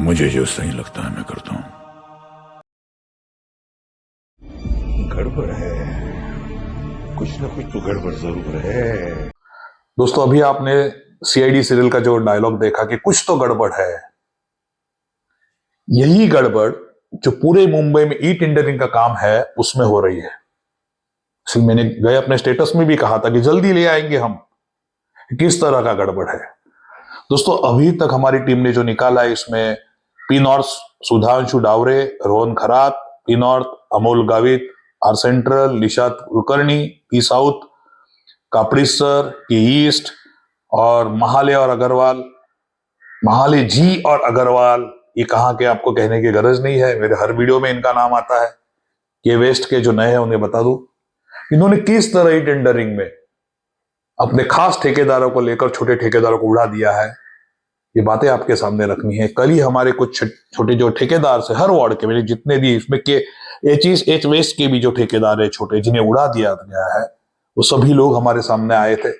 मुझे जो सही लगता है मैं करता हूं। गड़बड़ है, कुछ ना कुछ तो गड़बड़ जरूर है। दोस्तों, अभी आपने सीआईडी सीरियल का जो डायलॉग देखा कि कुछ तो गड़बड़ है, यही गड़बड़ जो पूरे मुंबई में ई टेंडरिंग का काम है उसमें हो रही है। इसलिए मैंने गए अपने स्टेटस में भी कहा था कि जल्दी ले आएंगे हम। किस तरह का गड़बड़ है दोस्तों, अभी तक हमारी टीम ने जो निकाला है इसमें P north Sudhanshu Dawre, Rohan Kharat, P north Amol Gavit, R central Nishat Kulkarni, P south Kapadi sir, P east और महाले और अग्रवाल, महाले जी और अग्रवाल, ये कहाँ के आपको कहने की गरज नहीं है, मेरे हर वीडियो में इनका नाम आता है। ये वेस्ट के जो नए हैं उन्हें बता दूं, इन्होंने किस तरह ही टेंडरिंग में अपने खास ठेकेदारों को लेकर छोटे ठेकेदारों को उड़ा दिया है, ये बातें आपके सामने रखनी है। कल ही हमारे कुछ छोटे जो ठेकेदार से हर वार्ड के, मैंने जितने भी इसमें के एच वेस्ट के भी जो ठेकेदार है छोटे, जिन्हें उड़ा दिया गया है, वो सभी लोग हमारे सामने आए थे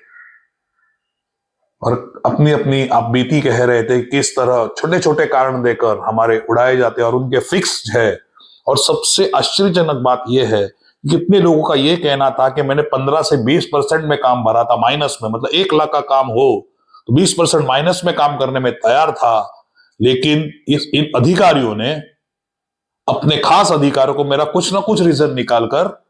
और अपनी अपनी आप बीती कह रहे थे किस तरह छोटे छोटे कारण देकर हमारे उड़ाए जाते हैं और उनके फिक्स है। और सबसे आश्चर्यजनक बात यह है, कितने लोगों का यह कहना था कि मैंने 15 से 20% में काम भरा था, माइनस में, मतलब 1 लाख का काम हो तो 20% माइनस में काम करने में तैयार था। लेकिन इन अधिकारियों ने अपने खास अधिकारियों को मेरा कुछ ना कुछ रीजन निकालकर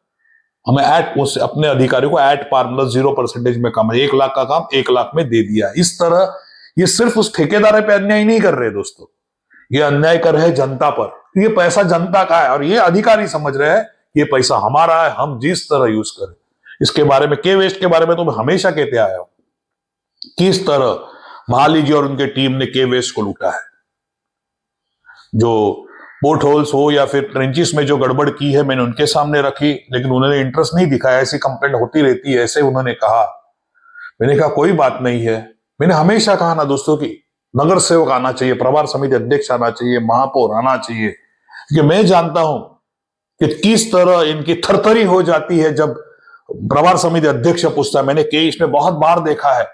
हमें अपने अधिकारियों को एट पार, मतलब 0% में काम, 1 लाख का काम 1 लाख में दे दिया। इस तरह ये सिर्फ उस ठेकेदार पे अन्याय नहीं कर रहे दोस्तों, ये अन्याय कर रहे जनता पर। ये पैसा जनता का है और ये अधिकारी समझ रहे हैं ये पैसा हमारा है, हम जिस तरह यूज करें। इसके बारे में, के वेस्ट के बारे में तो मैं हमेशा कहते आया हूं, किस तरह महाली जी और उनके टीम ने के वेस्ट को लूटा है। जो पोर्ट होल्स हो या फिर ट्रेंचिस में जो गड़बड़ की है मैंने उनके सामने रखी, लेकिन उन्होंने इंटरेस्ट नहीं दिखाया। ऐसी कंप्लेंट होती रहती है, ऐसे उन्होंने कहा। मैंने कहा कोई बात नहीं है। मैंने हमेशा कहा ना दोस्तों की नगर सेवक आना चाहिए, प्रभार समिति अध्यक्ष आना चाहिए, महापौर आना चाहिए, क्योंकि मैं जानता हूं कि किस तरह इनकी थरथरी हो जाती है जब प्रभार समिति अध्यक्ष पूछता है। मैंने केस में बहुत बार देखा है,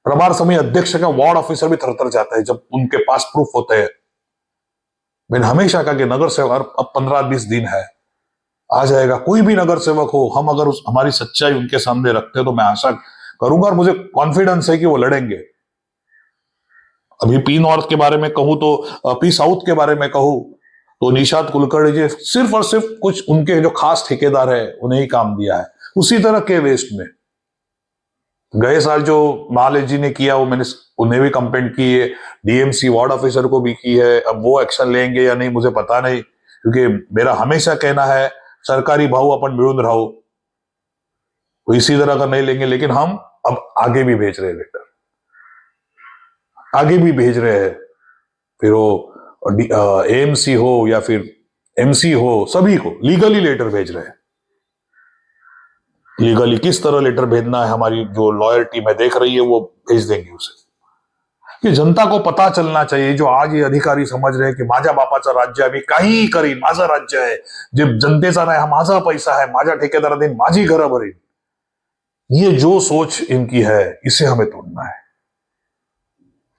प्रभार समिति अध्यक्ष का वार्ड ऑफिसर भी थरथर जाता है जब उनके पास प्रूफ होते हैं। मैंने हमेशा कहा कि नगर सेवक अब 15-20 दिन है, आ जाएगा। कोई भी नगर सेवक हो, हम अगर हमारी सच्चाई उनके सामने रखते हो तो मैं आशा करूंगा और मुझे कॉन्फिडेंस है कि वो लड़ेंगे। अभी पी नॉर्थ के बारे में कहूं तो, पी साउथ के बारे में कहूं तो निशात कुलकर्णी जी सिर्फ और सिर्फ कुछ उनके जो खास ठेकेदार है उन्हें ही काम दिया है। उसी तरह के वेस्ट में गए साल जो महाले जी ने किया वो मैंने उन्हें भी कंप्लेंट की है, डीएमसी वार्ड ऑफिसर को भी की है। अब वो एक्शन लेंगे या नहीं मुझे पता नहीं, क्योंकि मेरा हमेशा कहना है सरकारी भाव अपन मिळून राहू, तो इसी तरह का नहीं लेंगे। लेकिन हम अब आगे भी भेज रहे हैं लेटर, आगे भी भेज रहे हैं, फिर वो एएमसी हो या फिर एमसी हो, सभी को लीगली लेटर भेज रहे हैं। लीगली किस तरह लेटर भेजना है, हमारी जो लॉयर टीम है देख रही है, वो भेज देंगे उसे। कि जनता को पता चलना चाहिए, जो आज ये अधिकारी समझ रहे हैं की माझ्या बापाचं राज्य आहे, मी काहीही करीन, माझं राज्य आहे, जे जनतेचा नाही हा माझा पैसा है, माझ्या ठेकेदारा देईन, माझी घरं भरीन, ये जो सोच इनकी है इसे हमें तोड़ना है।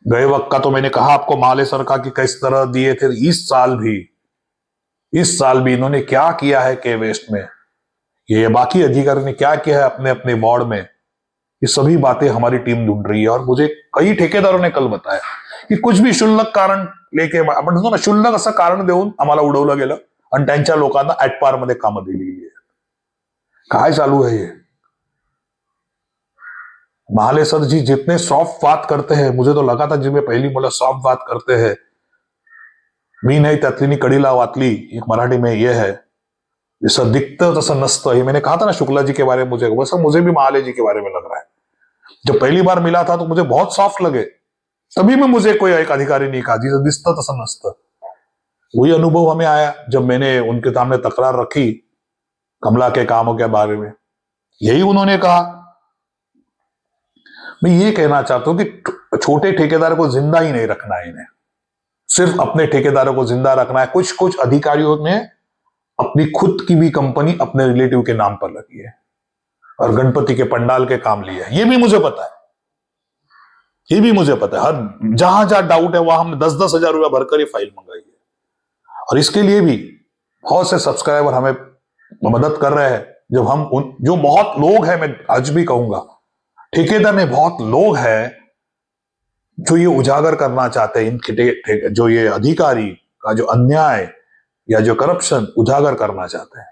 गए वक्त का तो मैंने कहा आपको माले सर का कि किस तरह दिए थे। इस साल भी इन्होंने क्या किया है के वेस्ट में, ये बाकी अधिकारी ने क्या किया है अपने अपने वार्ड में, ये सभी बातें हमारी टीम ढूंढ रही है। और मुझे कई ठेकेदारों ने कल बताया की कुछ भी शुल्लक कारण लेके, आपण म्हणतो ना शुल्लक असं कारण देऊन आम्हाला उडवलं गेलं आणि त्यांच्या लोकांना ऍटपार मध्ये कामं दिली गेली। काय चालू है ये? महाले सर जी जितने सॉफ्ट बात करते हैं, मुझे तो लगा था जिनमें पहली मुलं सॉफ्ट बात करते हैं, मी नाही त्यातली कडीला वातली, एक मराठी में ये है, जैसा दिखतं तसं नसतं। ये मैंने कहा था ना शुक्ला जी के बारे में, मुझे भी महाले जी के बारे में लग रहा है। जब पहली बार मिला था तो मुझे बहुत सॉफ्ट लगे, तभी में मुझे कोई एक अधिकारी नहीं कहा जिसे दिसतं तसं नसतं। वही अनुभव हमें आया जब मैंने उनके सामने तकरार रखी कमला के कामों के बारे में, यही उन्होंने कहा। मैं ये कहना चाहता हूं कि छोटे ठेकेदारों को जिंदा ही नहीं रखना है, इन्हें सिर्फ अपने ठेकेदारों को जिंदा रखना है। कुछ कुछ अधिकारियों ने अपनी खुद की भी कंपनी अपने रिलेटिव के नाम पर लगी है और गणपति के पंडाल के काम लिए है, ये भी मुझे पता है। ये भी मुझे पता है, हर जहां जहां डाउट है वहां हमने 10-10 हजार रुपया भरकर ये फाइल मंगाई है। और इसके लिए भी बहुत से सब्सक्राइबर हमें मदद कर रहे हैं। जब हम जो बहुत लोग हैं, मैं आज भी कहूंगा, ठेकेदार में बहुत लोग हैं जो ये उजागर करना चाहते हैं, जो ये अधिकारी का जो अन्याय या जो करप्शन उजागर करना चाहते हैं।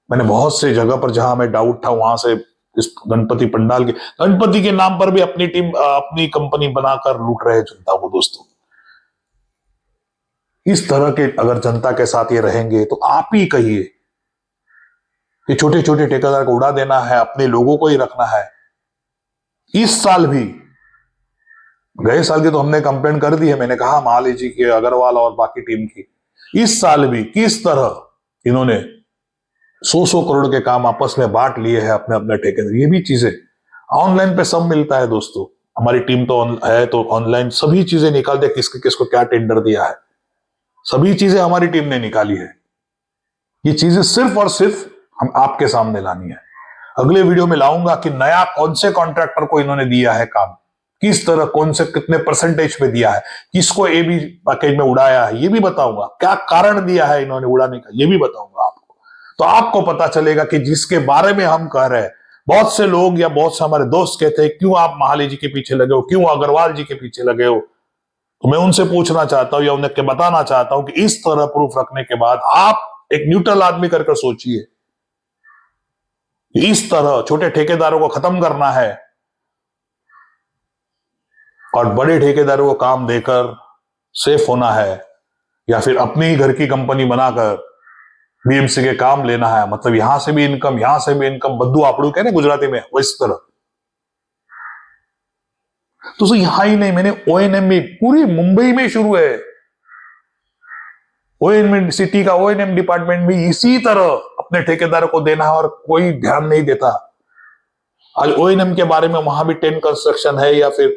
मैंने बहुत से जगह पर जहां मैं डाउट था वहां से इस गणपति पंडाल के गणपति के नाम पर भी अपनी टीम अपनी कंपनी बनाकर लूट रहे जनता को। दोस्तों, इस तरह के अगर जनता के साथ ये रहेंगे तो आप ही कहिए कि छोटे छोटे ठेकेदार को उड़ा देना है, अपने लोगों को ही रखना है। इस साल भी, गए साल की तो हमने कंप्लेंट कर दी है, मैंने कहा महाले जी की, अग्रवाल और बाकी टीम की। इस साल भी किस तरह इन्होंने 100-100 करोड़ के काम आपस में बांट लिए हैं अपने अपने ठेकेदार। ये भी चीजें ऑनलाइन पे सब मिलता है दोस्तों। हमारी टीम तो है, तो ऑनलाइन सभी चीजें निकाल दे, किसके किसको क्या टेंडर दिया है, सभी चीजें हमारी टीम ने निकाली है। ये चीजें सिर्फ और सिर्फ हम आपके सामने लानी है। अगले वीडियो में लाऊंगा कि नया कौन से कॉन्ट्रैक्टर को इन्होंने दिया है काम, किस तरह, कौन से कितने परसेंटेज पे दिया है, किसको एबी पैकेज में उड़ाया है, ये भी बताऊंगा। क्या कारण दिया है इन्होंने उड़ाने का, ये भी बताऊंगा आपको। तो आपको पता चलेगा कि जिसके बारे में हम कह रहे हैं, बहुत से लोग या बहुत से हमारे दोस्त कहते हैं क्यों आप महाले जी के पीछे लगे हो, क्यों अग्रवाल जी के पीछे लगे हो। तो मैं उनसे पूछना चाहता हूं या उन्हें बताना चाहता हूं कि इस तरह प्रूफ रखने के बाद आप एक न्यूट्रल आदमी कर सोचिए, इस तरह छोटे ठेकेदारों को खत्म करना है और बड़े ठेकेदारों को काम देकर सेफ होना है, या फिर अपनी ही घर की कंपनी बनाकर बीएमसी के काम लेना है। मतलब यहां से भी इनकम, यहां से भी इनकम, बद्दू आपड़ू कहने गुजराती में, वो इस तरह। तो यहां ही नहीं, मैंने ओएनएम में, पूरी मुंबई में शुरू है ओएनएम सिटी का ओएनएम डिपार्टमेंट भी इसी तरह अपने ठेकेदारों को देना है और कोई ध्यान नहीं देता। आज ओएनएम के बारे में वहां भी 10 कंस्ट्रक्शन है या फिर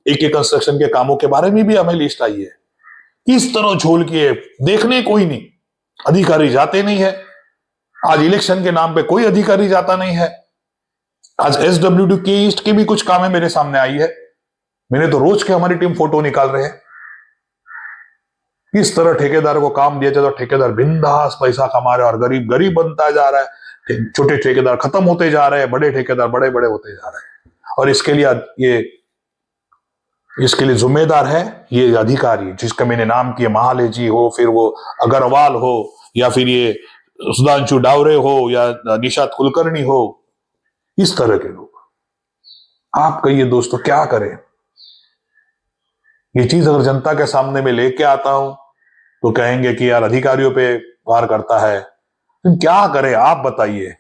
एक कंस्ट्रक्शन के कामों के बारे में भी हमें लिस्ट आई है। इस तरह झोल किए, देखने कोई नहीं, अधिकारी जाते नहीं है। आज इलेक्शन के नाम पे कोई अधिकारी जाता नहीं है। आज SWD के ईस्ट की भी कुछ कामें मेरे सामने आई है, मैंने तो रोज के हमारी टीम फोटो निकाल रहे हैं। इस तरह ठेकेदार को काम दिया जाए तो ठेकेदार बिंदास पैसा कमा रहे हैं और गरीब गरीब बनता जा रहा है। छोटे ठेकेदार खत्म होते जा रहे हैं, बड़े ठेकेदार बड़े बड़े होते जा रहे हैं। और इसके लिए जिम्मेदार है ये अधिकारी, जिसका मैंने नाम किया, महाले जी हो, फिर वो अग्रवाल हो, या फिर ये सुधांशु डावरे हो, या निशात कुलकर्णी हो, इस तरह के लोग। आप कहिए दोस्तों क्या करें। ये चीज अगर जनता के सामने में लेके आता हूं तो कहेंगे कि यार अधिकारियों पे वार करता है, तो क्या करें आप बताइए।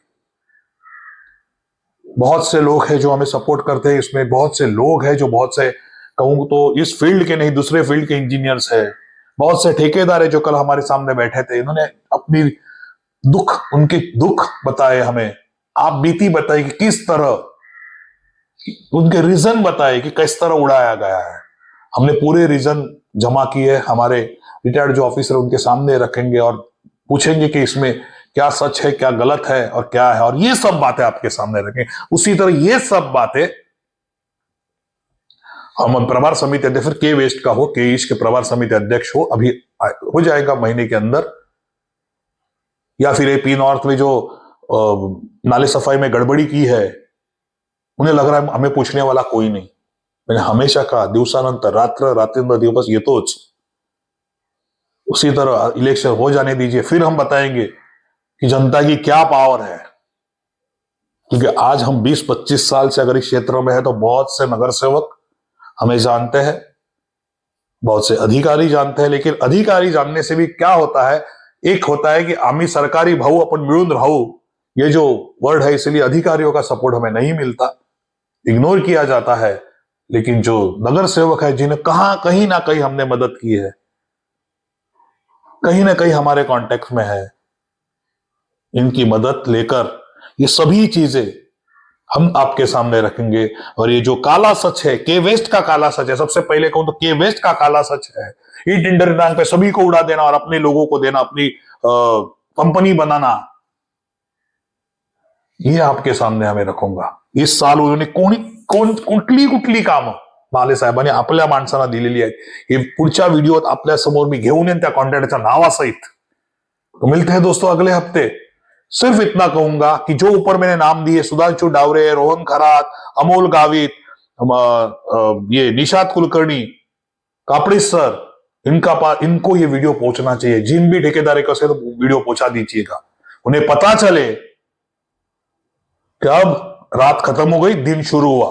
बहुत से लोग हैं जो हमें सपोर्ट करते हैं, इसमें बहुत से लोग हैं जो, बहुत से कहूं तो इस फील्ड के नहीं दूसरे फील्ड के इंजीनियर्स है, बहुत से ठेकेदार है जो कल हमारे सामने बैठे थे। इन्होंने अपनी उनके दुख बताए हमें, आप बीती बताई कि किस तरह, उनके रीजन बताए कि किस तरह उड़ाया गया है। हमने पूरे रीजन जमा किए, हमारे रिटायर्ड जो ऑफिसर उनके सामने रखेंगे और पूछेंगे कि इसमें क्या सच है, क्या गलत है और क्या है, और ये सब बातें आपके सामने रखें। उसी तरह ये सब बातें हम प्रभार समिति अध्यक्ष, फिर के वेस्ट का हो, के ईस्ट के प्रभार समिति अध्यक्ष हो, अभी हो जाएगा महीने के अंदर, या फिर एपी नॉर्थ में जो नाले सफाई में गड़बड़ी की है, उन्हें लग रहा है हमें पूछने वाला कोई नहीं। मैंने हमेशा कहा, दिवसानंतर रात्र रात्रिंद्र दिवस येतोच। उसी तरह इलेक्शन हो जाने दीजिए, फिर हम बताएंगे कि जनता की क्या पावर है। क्योंकि आज हम 20-25 साल से अगर इस क्षेत्र में है तो बहुत से नगर सेवक हमें जानते हैं, बहुत से अधिकारी जानते हैं। लेकिन अधिकारी जानने से भी क्या होता है, एक होता है कि आम्ही सरकारी भाऊ अपन मिळून राहू, ये जो वर्ड है, इसलिए अधिकारियों का सपोर्ट हमें नहीं मिलता, इग्नोर किया जाता है। लेकिन जो नगर सेवक है, जिन्हें कहीं ना कहीं हमने मदद की है, कहीं ना कहीं हमारे कांटेक्ट में है, इनकी मदद लेकर ये सभी चीजें हम आपके सामने रखेंगे। और ये जो काला सच है, के वेस्ट का काला सच है, सबसे पहले कहूं तो के वेस्ट का काला सच है, ई टेंडर नाम पे सभी को उड़ा देना और अपने लोगों को देना, अपनी कंपनी बनाना, ये आपके सामने हमें रखूंगा। इस साल उन्होंने कुठली कुठली कामं माले साहेबांनी आपल्या माणसांना दिलेली आहेत, हे पुढच्या व्हिडिओत आपल्या समोर मी घेऊन येईन त्या कॉन्ट्रॅक्टच्या नावासहित. तो मिलते हैं दोस्तों अगले हफ्ते. सिर्फ इतना कहूंगा कि जो ऊपर मैंने नाम दिए, सुधांशु डावरे, रोहन खरात, अमोल गावित, ये निशात कुलकर्णी, कापड़ी सर, इनको ये वीडियो पहुंचना चाहिए. जिन भी ठेकेदार को से तो वीडियो पहुंचा दीजिएगा, उन्हें पता चले कि अब रात खत्म हो गई, दिन शुरू हुआ.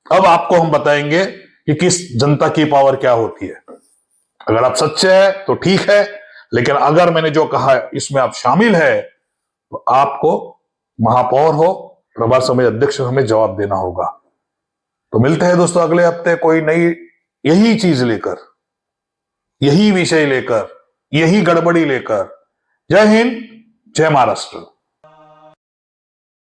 अब आपको हम बताएंगे कि किस जनता की पावर क्या होती है. अगर आप सच्चे हैं तो ठीक है, लेकिन अगर मैंने जो कहा इसमें आप शामिल है तो आपको महापौर हो, प्रभार समिति अध्यक्ष हमें जवाब देना होगा. तो मिलते हैं दोस्तों अगले हफ्ते कोई नई यही चीज लेकर, यही विषय लेकर, यही गड़बड़ी लेकर. जय हिंद, जय महाराष्ट्र.